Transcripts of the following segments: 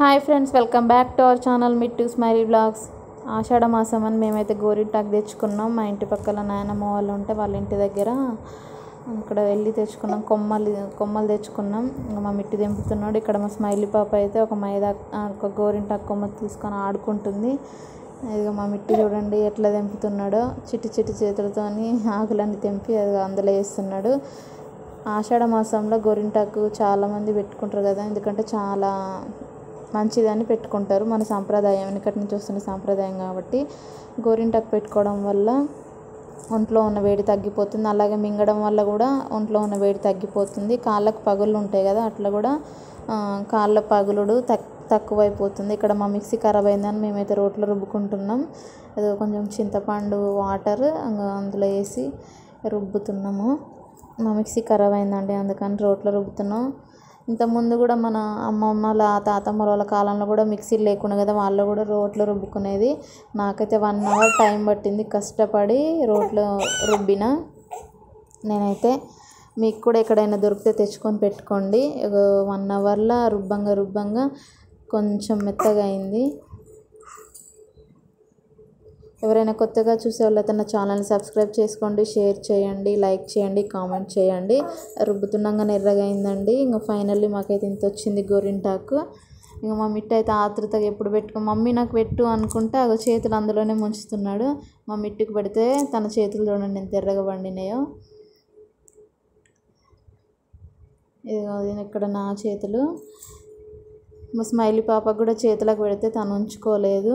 Hi friends, welcome back to our channel Mittu smiley blogs. Ashadha మాసం అని మేమైతే గోరింటాకు తెచ్చుకున్నాం. మా ఇంటి పక్కల నాయనమ్మ వాళ్ళు ఉంటే వాళ్ళ ఇంటి దగ్గర అక్కడ వెళ్ళి తెచ్చుకున్నాం. కొమ్మలు తెచ్చుకున్నాం. ఇంకా మా మిట్టు తెంపుతున్నాడు. ఇక్కడ మా స్మైలీ పాప అయితే ఒక గోరింటాకు కొమ్మ తీసుకొని ఆడుకుంటుంది. ఇదిగో మా మిట్టు చూడండి ఎట్లా తెంపుతున్నాడో, చిట్టి చిట్టి చేతులతో ఆకులన్నీ తెంపి అది అందులో వేస్తున్నాడు. ఆషాఢ మాసంలో గోరింటాకు చాలామంది పెట్టుకుంటారు కదా, ఎందుకంటే చాలా మంచిదని పెట్టుకుంటారు. మన సాంప్రదాయం, వెనకటి నుంచి వస్తున్న సాంప్రదాయం కాబట్టి గోరింటాకు పెట్టుకోవడం వల్ల ఒంట్లో ఉన్న వేడి తగ్గిపోతుంది. అలాగే మింగడం వల్ల కూడా ఒంట్లో ఉన్న వేడి తగ్గిపోతుంది. కాళ్ళకు పగుళ్ళు ఉంటాయి కదా, అట్లా కూడా కాళ్ళ పగులుడు తక్కువైపోతుంది. ఇక్కడ మా మిక్సీ ఖరాబ్ అయిందని మేమైతే రోట్లో రుబ్బుకుంటున్నాం. అది కొంచెం చింతపండు వాటర్ అందులో వేసి రుబ్బుతున్నాము. మా మిక్సీ ఖరాబ్ అయిందండి, అందుకని రోట్లో రుబ్బుతున్నాం. ఇంతకుముందు కూడా మన అమ్మమ్మల తాతమ్మల వాళ్ళ కాలంలో కూడా మిక్సీలు లేకుండా కదా, వాళ్ళు కూడా రోట్లో రుబ్బుకునేది. నాకైతే 1 అవర్ టైం పట్టింది కష్టపడి రోట్లో రుబ్బిన. నేనైతే మీకు కూడా ఎక్కడైనా దొరికితే తెచ్చుకొని పెట్టుకోండి. 1 అవర్లో రుబ్బంగా కొంచెం మెత్తగా అయింది. ఎవరైనా కొత్తగా చూసే వాళ్ళైతే నా ఛానల్ని సబ్స్క్రైబ్ చేసుకోండి, షేర్ చేయండి, లైక్ చేయండి, కామెంట్ చేయండి. రుబ్బుతున్నాగానే ఎర్రగా అయిందండి. ఇంకా ఫైనల్లీ మాకైతే ఇంత వచ్చింది గోరింటాకు. ఇంకా మా మిట్టు అయితే ఆతృతగా ఎప్పుడు మమ్మీ నాకు పెట్టు అనుకుంటే ఆ చేతులు అందులోనే ముంచుతున్నాడు. మా మిట్టుకు పెడితే తన చేతులు చూడండి ఎంత ఎర్రగా పండినాయో. ఇదిగో ఇక్కడ నా చేతులు. మా స్మైలీ పాపకు కూడా చేతులకు పెడితే తను ఉంచుకోలేదు,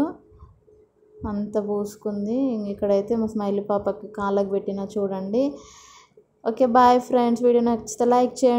అంత పూసుకుంది. ఇక్కడైతే మా స్మైలీ పాపకి కాళ్ళకు పెట్టిన చూడండి. Okay, bye friends. వీడియో నచ్చితే లైక్ చేయండి.